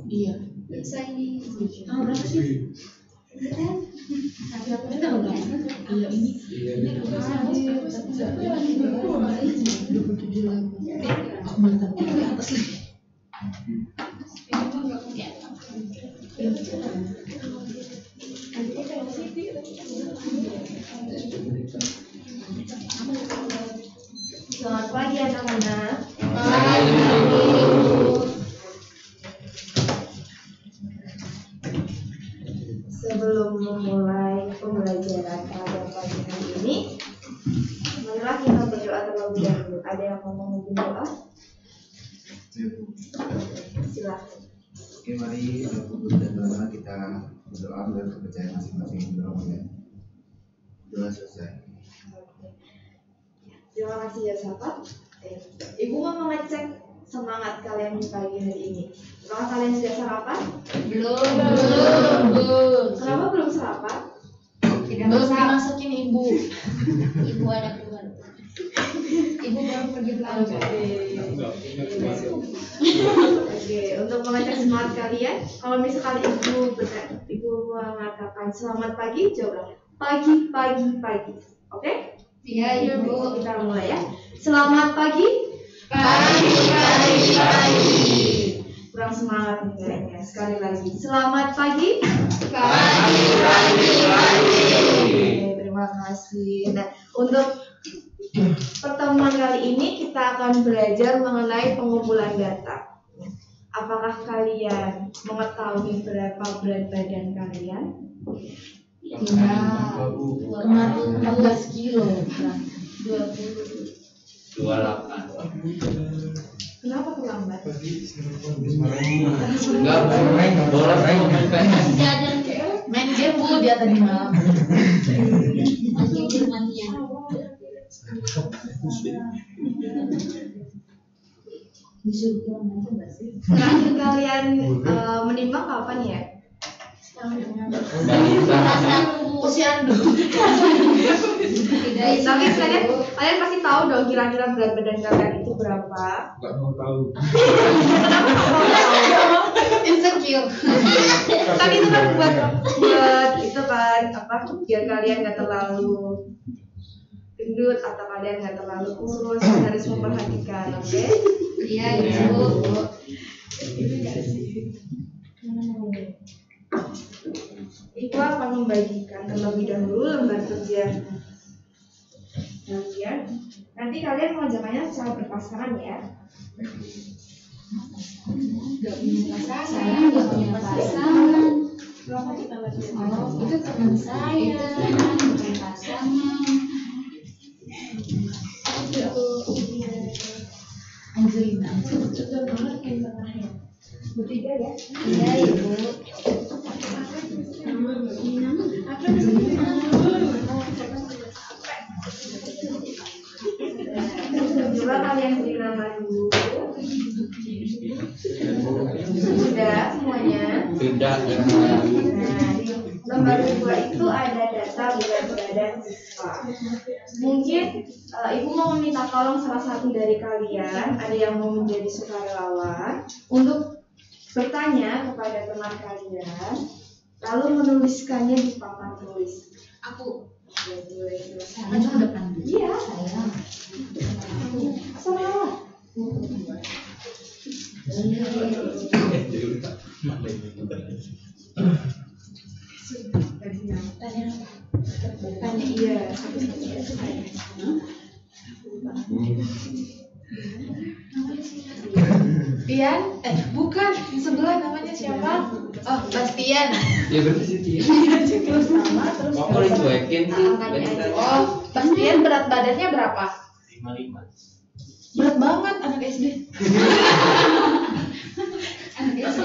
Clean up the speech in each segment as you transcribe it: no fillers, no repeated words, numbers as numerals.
Iya. Saya ini. Berapa sih? Iya ini. Aku mantap di atas lagi. Selamat pagi anak-anak. Sebelum memulai pembelajaran pada pagi hari ini, marilah kita berdoa terlebih dahulu. Ada yang mau memimpin doa? Silakan. Oke, mari Bapak dan Mama kita berdoa dengan kepercayaan masing-masing ya. Doa selesai. Terima kasih ya sahabat. Ibu mau mengecek semangat kalian di pagi hari ini. Apakah kalian sudah sarapan? Belum. Kenapa belum sarapan? Belum dimasakin ibu. Ibu ada keluar. Ibu baru pergi belanja. Oke, untuk mengecek semangat kalian, kalau misalkan ibu mengatakan selamat pagi, jawablah pagi. Oke? Iya, Ibu. Kita mulai ya. Selamat pagi. Pagi. Kurang semangat nih kayaknya. Sekali lagi. Selamat pagi. Pagi. Oke, terima kasih. Nah, untuk pertemuan kali ini kita akan belajar mengenai pengumpulan data. Apakah kalian mengetahui berapa berat badan kalian? Iya. Kemarin 14 kilo. 20. 28. Kenapa terlambat? Enggak, bola main Jajan Main game Bu dia tadi malam. masih Jermania. Disuruh pulang aja nggak sih? Terakhir kalian menimbang kapan ya? Usian dulu. Tapi kalian pasti tahu dong kira-kira berat badan kalian itu berapa? Enggak mau tahu. Kenapa nggak mau tahu? Insecure. Kan itu kan buat itu kan apa? Biar kalian nggak terlalu gendut atau kalian nggak terlalu kurus, harus memperhatikan, oke? Iya, Ibu. Ibu akan membagikan terlebih dahulu lembar kerja kalian. Nanti kalian mengerjakannya secara berpasangan ya. Saya nggak punya pasangan. Itu teman saya. Bukan pasangan. Angelina. Bertiga ya. Iya, Ibu. Coba kalian beri nama dulu. Sudah semuanya. Tidak. Nah, di lembar 2 itu ada data berat badan siswa. Mungkin ibu mau meminta tolong salah satu dari kalian, ada yang mau menjadi sukarelawan, untuk bertanya kepada teman kalian, lalu menuliskannya di papan tulis. Aku. Ya, boleh silakan. Maju ke depan. Iya. Saya. Sama. Tanya iya. Pian? Bukan. Yang sebelah namanya siapa? Oh, Bastian. Ya berarti sih. Terus sama terus. Mau dicuekin sih. Oh, Bastian berat badannya berapa? 55. Berat banget anak SD. Anak SD.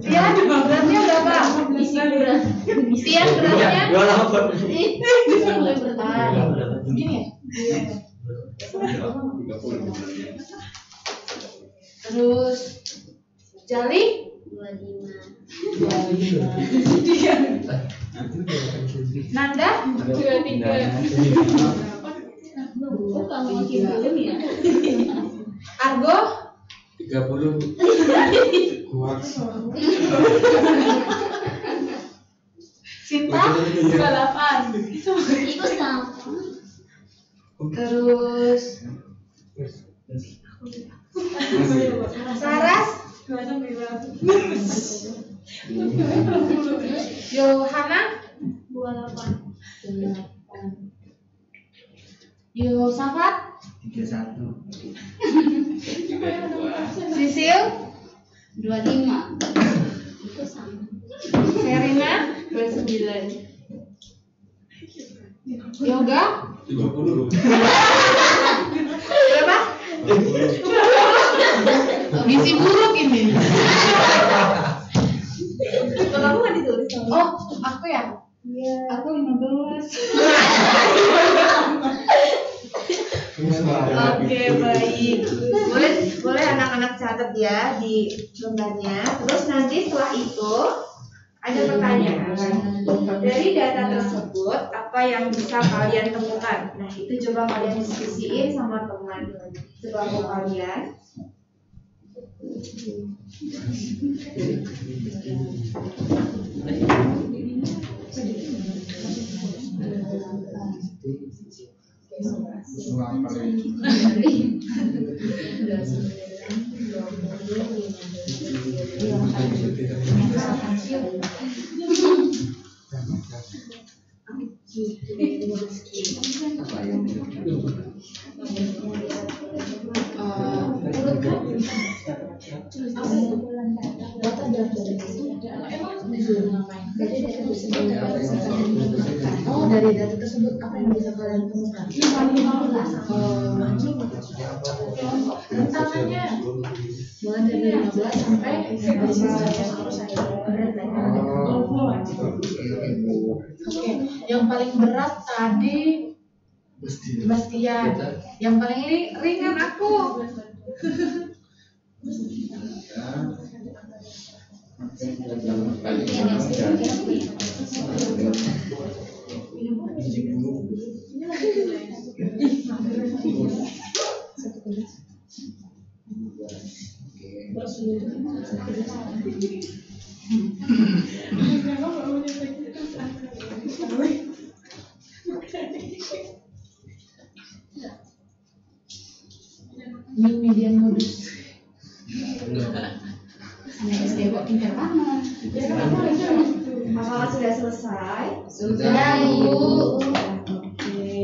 Pian, beratnya berapa? Berat. Pian beratnya? 28. Mulai berat. Begini ya? Terus Jali? 25. Nanda? 23. Oh, kamu kirim ya? Argo? 30. Kuat. Cinta 28. Itu sama. Terus Saras Yohana 28. Yosafat 31. Sisil 25. Itu sama. Serina 29. Yoga 30. berapa? Gizi buruk ini. Kalau aku nggak ditulis. Oh, aku ya? Iya. Aku 15. Oke, baik. Boleh anak-anak catat ya di lembarnya. Terus nanti setelah itu ada pertanyaan. Dari data tersebut apa yang bisa kalian temukan? Nah, itu coba kalian diskusiin sama teman sebangku kalian. Oh, dari data tersebut apa yang bisa kalian temukan? Tantangannya mulai dari 15 sampai 100. Oke, yang paling berat tadi Bastian. Yang paling ringan aku. Ini median modus. Anak SD kok pintar banget. Apakah sudah selesai? Sudah, Bu. Oke.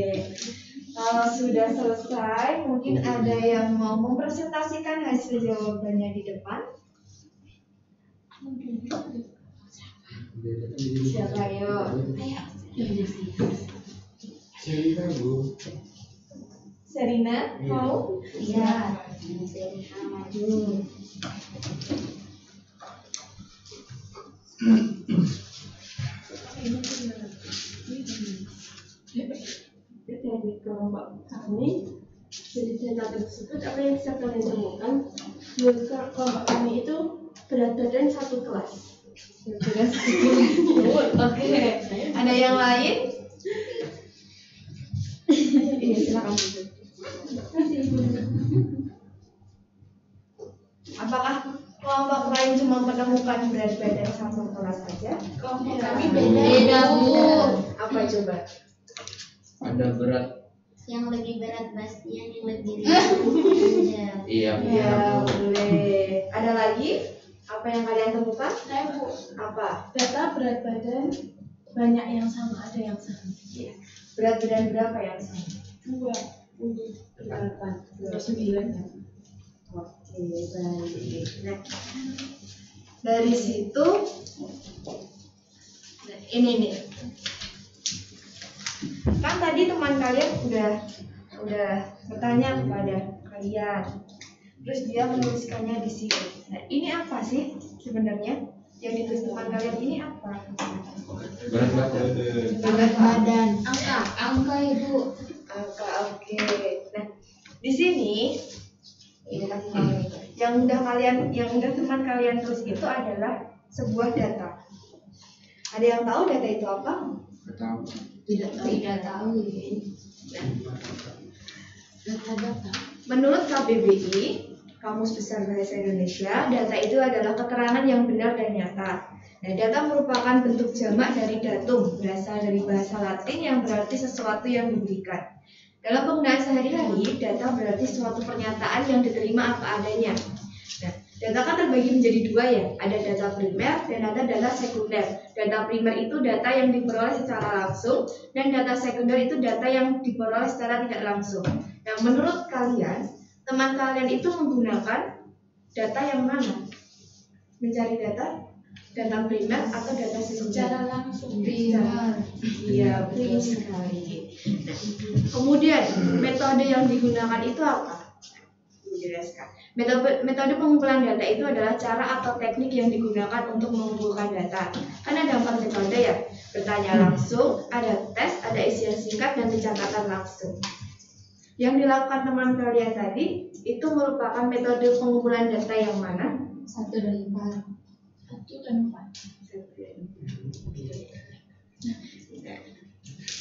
Kalau sudah selesai, mungkin ada yang mau mempresentasikan hasil jawabannya di depan. Siapa yuk? Serina, mau? Iya. Serina maju. Dari kelompok kami, dari data tersebut apa yang bisa kalian temukan? Menurut kelompok kami itu berat badan satu kelas. Oke. Ada yang lain? Iya, silakan. Apakah kelompok lain cuma menemukan berat badan satu kelas saja? Kelompok kami Beda, Bu. Apa coba? Ada berat. Yang lebih berat Bastian, yang lebih ringan. Iya. Ya, boleh. Ada lagi? Apa yang kalian temukan? Saya Bu, Apa? data berat badan banyak yang sama, ada yang sama. Berat badan berapa yang sama? 28, 29. Oke, baik. Nah, dari situ, nah, ini nih. Kan tadi teman kalian udah bertanya kepada kalian, terus dia menuliskannya di sini. Nah, ini apa sih sebenarnya yang ditulis teman kalian ini apa? Berat badan. berat badan. Angka Ibu. Angka, oke. Nah, di sini yang udah teman kalian tulis itu adalah sebuah data. Ada yang tahu data itu apa? Tidak tahu ini. Data-data. Menurut KBBI Kamus Besar Bahasa Indonesia, data itu adalah keterangan yang benar dan nyata. Nah, data merupakan bentuk jamak dari datum, berasal dari bahasa Latin yang berarti sesuatu yang diberikan. Dalam penggunaan sehari-hari, data berarti suatu pernyataan yang diterima apa adanya. Nah, data kan terbagi menjadi dua ya, ada data primer dan ada data sekunder. Data primer itu data yang diperoleh secara langsung, dan data sekunder itu data yang diperoleh secara tidak langsung. Nah, menurut kalian, teman kalian itu menggunakan data yang mana? Mencari data primer atau data sekunder? Secara langsung. Primer. Iya, betul sekali. Nah, kemudian metode yang digunakan itu apa? Dijelaskan. Metode pengumpulan data itu adalah cara atau teknik yang digunakan untuk mengumpulkan data. Kan ada 4 metode ya. Bertanya langsung, ada tes, ada isian singkat, dan pencatatan langsung. Yang dilakukan teman kalian tadi itu merupakan metode pengumpulan data yang mana? 1 dan 4. 1 dan 4.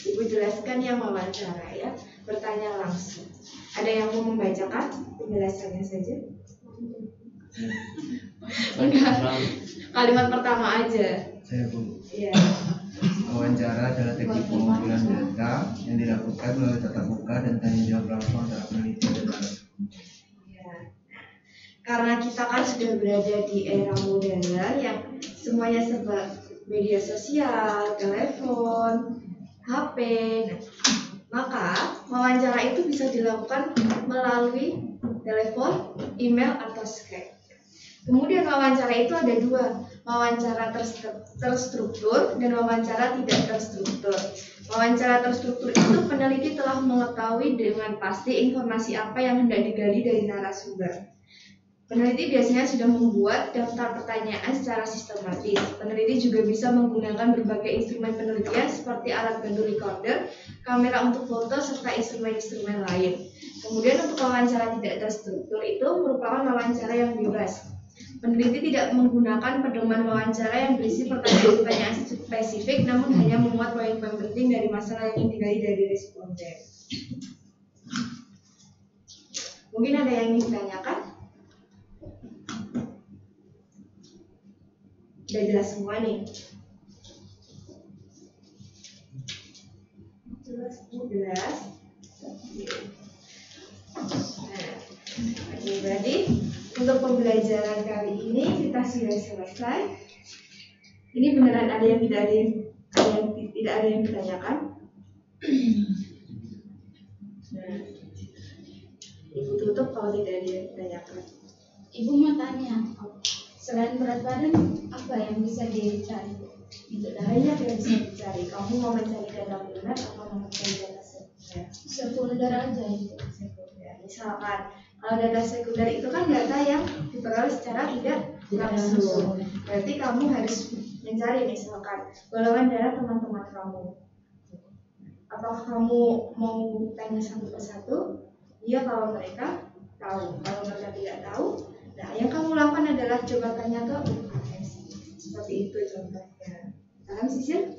Ibu jelaskan yang wawancara ya, bertanya langsung. Ada yang mau membacakan penjelasannya saja? Enggak. Kalimat pertama aja. Saya Bu. Iya. Wawancara adalah teknik pengumpulan data yang dilakukan melalui tatap muka dan tanya jawab langsung antara peneliti dan narasumber. Ya. Karena kita kan sudah berada di era modern yang semuanya serba media sosial, telepon, HP. Maka wawancara itu bisa dilakukan melalui telepon, email, atau Skype. Kemudian wawancara itu ada 2, wawancara terstruktur dan wawancara tidak terstruktur. Wawancara terstruktur itu peneliti telah mengetahui dengan pasti informasi apa yang hendak digali dari narasumber. Peneliti biasanya sudah membuat daftar pertanyaan secara sistematis. Peneliti juga bisa menggunakan berbagai instrumen penelitian seperti alat bantu recorder, kamera untuk foto, serta instrumen-instrumen lain. Kemudian untuk wawancara tidak terstruktur itu merupakan wawancara yang bebas. Peneliti tidak menggunakan pedoman wawancara yang berisi pertanyaan-pertanyaan spesifik, namun hanya memuat poin-poin penting dari masalah yang ingin digali dari responden. Mungkin ada yang ingin ditanyakan? Udah jelas semua nih. Jelas. Nah, oke, berarti untuk pembelajaran kali ini kita sudah selesai. Ini beneran ada yang tidak ada yang ditanyakan? Nah, Ibu tutup kalau tidak ada yang ditanyakan. Ibu mau tanya, selain berat badan, apa yang bisa dicari? Banyak yang bisa dicari. Kamu mau mencari data primer atau mau mencari data sekunder? Sekunder aja itu. Sekunder. Misalkan kalau data sekunder itu kan data yang diperoleh secara tidak langsung. Berarti kamu harus mencari misalkan golongan darah teman-teman kamu. Apakah kamu mau tanya satu persatu? Iya kalau mereka tahu. Kalau mereka tidak tahu, nah yang kamu lakukan adalah coba tanya ke UKS. Seperti itu contohnya. Paham Sisil?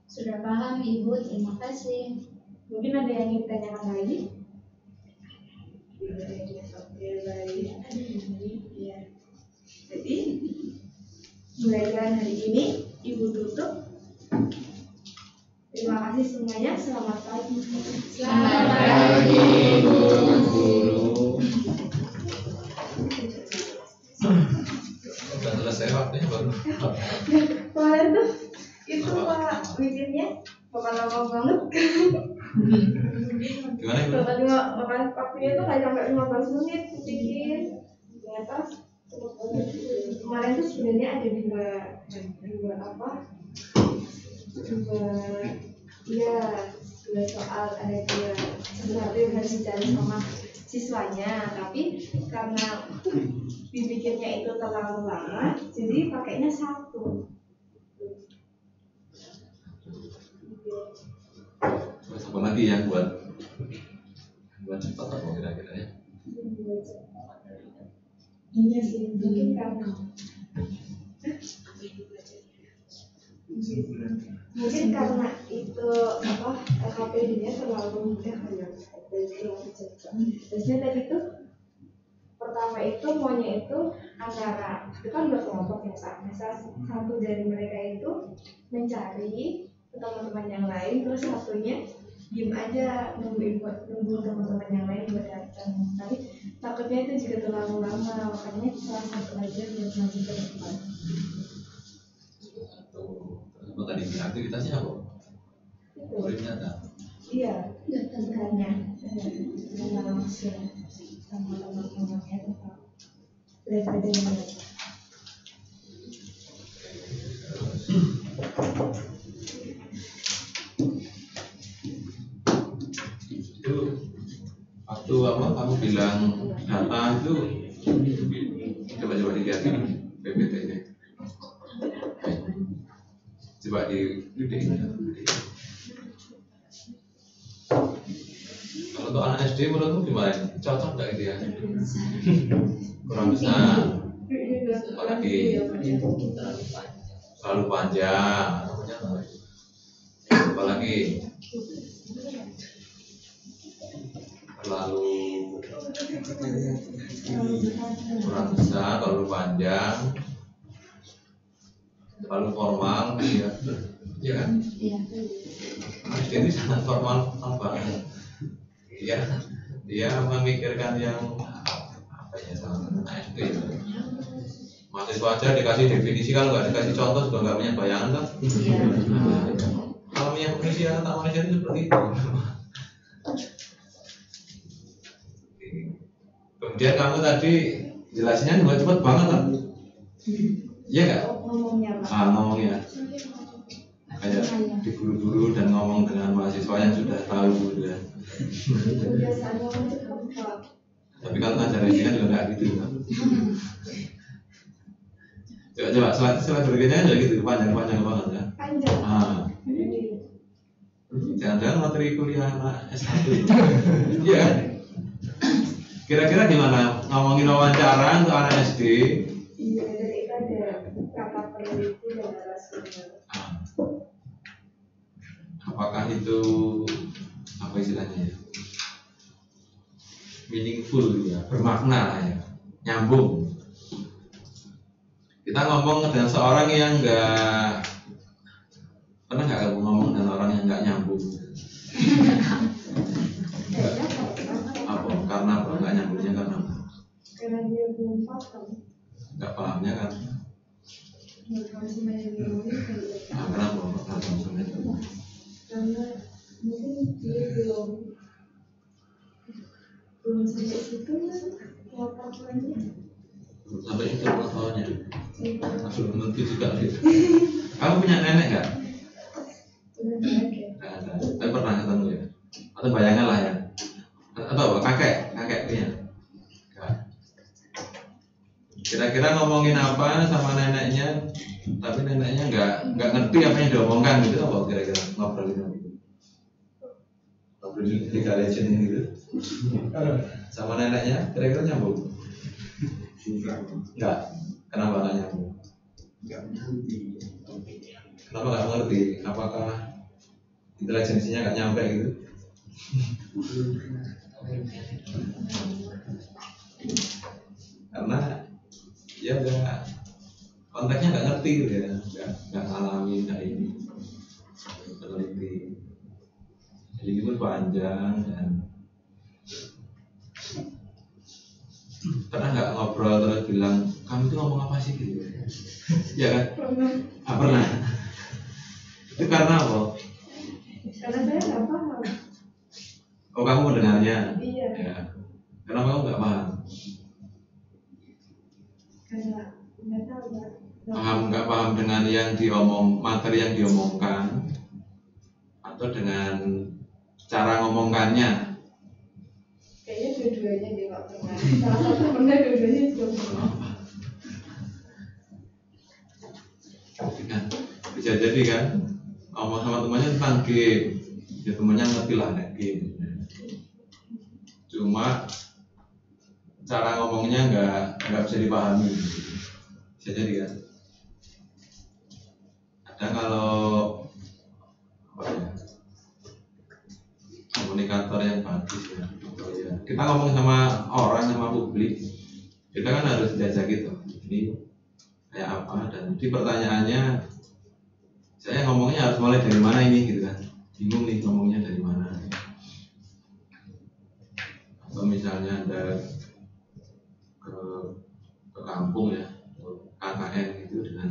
Sudah paham Ibu, terima kasih. Mungkin ada yang ingin ditanyakan lagi? Oke, baik. Ya. Jadi pembelajaran hari ini Ibu tutup. Terima kasih semuanya. Selamat pagi. Selamat pagi, guru. Udah selesai waktunya baru. Kemarin tuh itu Pak bikinnya bakal lama banget. Gimana Ibu? Bakal waktunya tuh nggak sampai 15 menit bikin. Ternyata kemarin tuh sebenarnya ada dua soal, ada dua sesuatu yang harus dicari sama siswanya, tapi karena dibikinnya itu terlalu lama, jadi pakainya satu. Apa lagi ya buat cepat atau kira-kira ya? Iya sih, mungkin karena itu LKPD-nya terlalu mudah ya. Biasanya tadi tuh pertama itu maunya itu antara itu kan berkelompok ya Pak. Misal satu dari mereka itu mencari ke teman-teman yang lain, terus satunya diem aja nunggu teman-teman yang lain buat datang. Tapi takutnya itu juga terlalu lama, makanya salah satu aja buat maju ke depan. Apa tadi aktivitasnya apa? Murid nyata. Iya, hanya langsung sama teman-temannya tetap berat badan mereka. Itu waktu apa kamu bilang data itu coba dilihat PPT-nya. Coba di kalau untuk anak SD menurutmu gimana? Cocok nggak itu ya? Kurang besar, apalagi terlalu panjang, apalagi terlalu kurang besar, terlalu panjang, terlalu formal, ya, ya kan? SD ini sangat formal apa? Ya, dia memikirkan yang apa ya sama anak SD. Mahasiswa aja dikasih definisi, kalau nggak dikasih contoh juga nggak punya bayangan kan? Kalau punya definisi tentang manusia itu seperti itu. Kemudian kamu tadi jelasinnya juga cepat banget kan? Iya nggak? Ngomongnya kayak diburu-buru dan ngomong dengan mahasiswa yang sudah tahu gitu ya. Tapi kalau ngajar ini kan juga nggak gitu kan? Coba slide berikutnya aja gitu, panjang banget ya. Jangan-jangan materi kuliah anak S1 iya kan? Kira-kira gimana ngomongin wawancara untuk anak SD? Iya, jadi itu ada kata peneliti dan narasumber. Apakah itu apa istilahnya ya? Meaningful ya, bermakna ya, nyambung. Kita ngomong dengan seorang yang enggak pernah nggak kamu ngomong dengan orang yang nggak nyambung? Apa? Karena apa? Nggak nyambungnya karena apa? Karena dia belum paham. Nggak pahamnya kan? Nah, kenapa? Karena mungkin dia belum sampai situ pengetahuannya. Sampai itu pengetahuannya. Belum tentu juga gitu. Kamu punya nenek nggak? Nggak ada. Tapi pernah ketemu ya? Atau bayangan lah ya? Atau apa? Kakek punya? Nggak. Kira-kira ngomongin apa sama neneknya, tapi neneknya nggak ngerti apa yang diomongkan gitu, apa kira-kira ngobrolin gitu? Ngobrolin League of Legends gitu sama neneknya, kira-kira nyambung? Nggak. Kenapa nggak nyambung? Kenapa nggak mengerti? Apakah intelijensinya nggak nyampe gitu? Karena ya nggak, konteksnya nggak ngerti gitu ya, nggak ngalamin nggak ini peneliti. Jadi itu panjang dan pernah nggak ngobrol terus bilang kamu itu ngomong apa sih gitu? Ya kan? Pernah. Itu karena apa? Karena saya nggak paham. Oh, kamu mendengarnya? Iya. Ya. Kenapa kamu nggak paham? Karena nggak tahu Nggak paham dengan yang materi yang diomongkan, atau dengan cara ngomongkannya? Kayaknya dua-duanya dia nggak pernah. Salah satu pernah, dua-duanya belum pernah. Kan? Bisa jadi kan? Ngomong sama temannya tentang game, ya temannya ngerti lah kayak game. Cuma cara ngomongnya nggak bisa dipahami. Bisa jadi kan? Ada kalau apa ya, komunikator yang bagus ya. Kita ngomong sama orang, sama publik, Kita kan harus diajak gitu. Ini kayak apa, dan di pertanyaannya saya ngomongnya harus mulai dari mana ini gitu kan. Bingung nih ngomongnya dari mana. Atau misalnya ada ke kampung ya, KKN gitu, dengan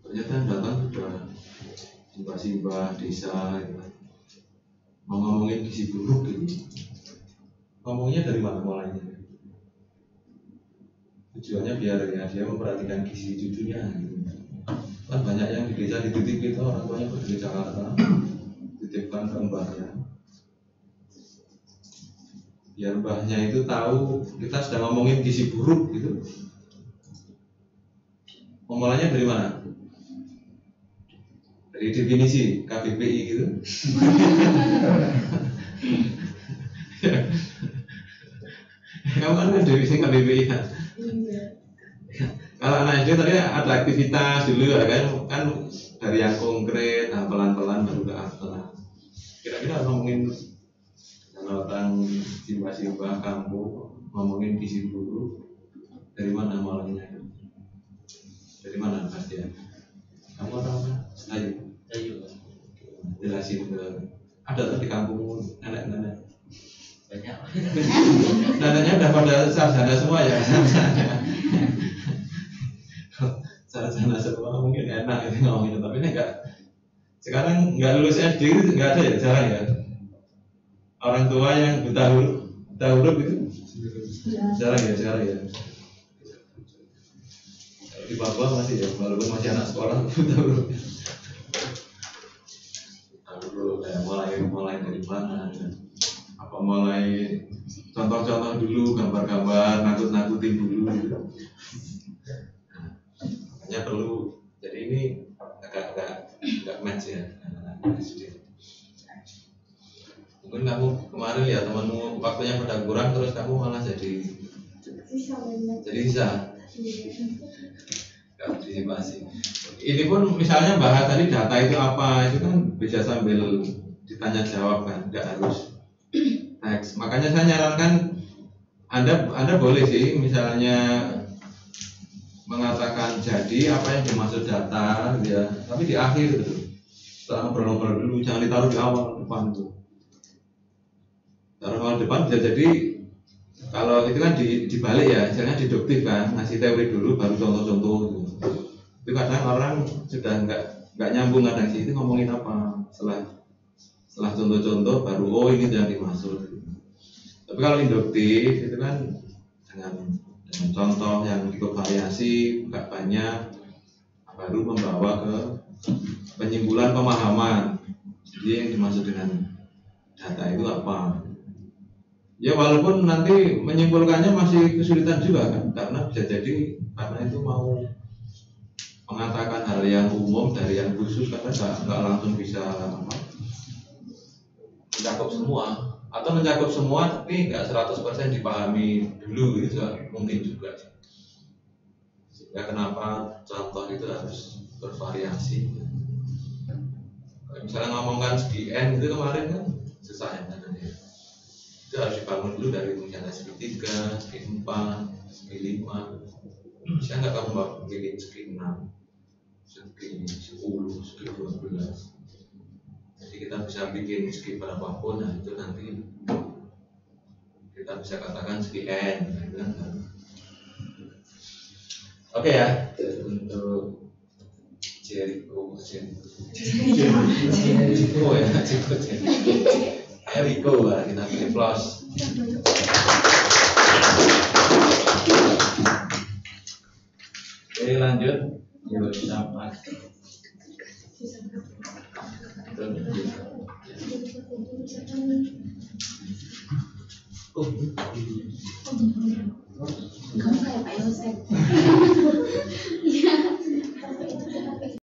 ternyata yang datang sudah simbah-simbah desa gitu kan. Mau ngomongin gizi buruk gitu. Ngomongnya dari mana mulainya? Tujuannya biar ya dia memperhatikan gizi cucunya gitu. Kan banyak yang di desa dititip itu orang tuanya pergi ke Jakarta, titipkan ke mbahnya, biar mbahnya itu tahu kita sedang ngomongin gizi buruk gitu. Mulainya dari mana? Dari definisi KBBI gitu. Kamu kan definisi KBBI kan? Kalau anak SD tadi ada aktivitas dulu ya kan dari yang konkret, nah pelan-pelan baru ke abstrak. Kira-kira ngomongin kalau orang simbah-simbah kampung ngomongin gizi buruk dari mana mulainya? Dari mana pasti ya? Kamu tahu kan? Ayo. Jelasin ke ada tuh di kampung nenek-nenek. Banyak. Neneknya udah pada sarjana semua ya. Sarjana semua mungkin enak itu ngomongin, tapi ini enggak. Sekarang enggak lulus SD itu enggak ada ya, jarang ya. Orang tua yang buta huruf itu jarang ya. Di Papua masih ya, walaupun masih anak sekolah buta huruf. Dulu kayak mulai dari mana? Apa mulai contoh-contoh dulu, gambar-gambar, nakut-nakutin dulu gitu. Makanya perlu, jadi ini agak match ya. Mungkin kamu kemarin lihat temanmu waktunya pada kurang, terus kamu malah jadi bisa partisipasi. Ini pun misalnya bahas tadi data itu apa, itu kan bisa sambil ditanya jawab kan, nggak harus teks. Makanya saya nyarankan Anda boleh sih misalnya mengatakan jadi apa yang dimaksud data ya, tapi di akhir gitu. Setelah ngobrol-ngobrol dulu, jangan ditaruh di awal depan tuh. Taruh awal depan bisa jadi kalau itu kan dibalik ya, misalnya deduktif kan, ngasih teori dulu baru contoh-contoh gitu. Itu kadang orang sudah nggak nyambung kadang sih itu ngomongin apa setelah contoh-contoh baru oh ini yang dimaksud. Tapi kalau induktif itu kan dengan contoh yang cukup variasi nggak banyak baru membawa ke penyimpulan pemahaman. Jadi yang dimaksud dengan data itu apa? Ya walaupun nanti menyimpulkannya masih kesulitan juga kan, karena bisa jadi karena itu mau mengatakan hal yang umum dari yang khusus karena nggak langsung bisa mencakup semua atau mencakup semua tapi nggak 100% dipahami dulu itu mungkin juga. Ya kenapa contoh itu harus bervariasi? Misalnya ngomongkan segi N itu kemarin kan susah ya namanya. Itu harus dibangun dulu dari misalnya segi 3, segi 4, segi 5. Saya nggak tahu mbak bikin segi 6, segi 10, segi 12. Jadi kita bisa bikin segi berapapun, nah itu nanti kita bisa katakan segi N, gitu kan? Oke ya, untuk Jericho ya, Jericho lah kita beri plus. Oke lanjut, yuk sama. Oh,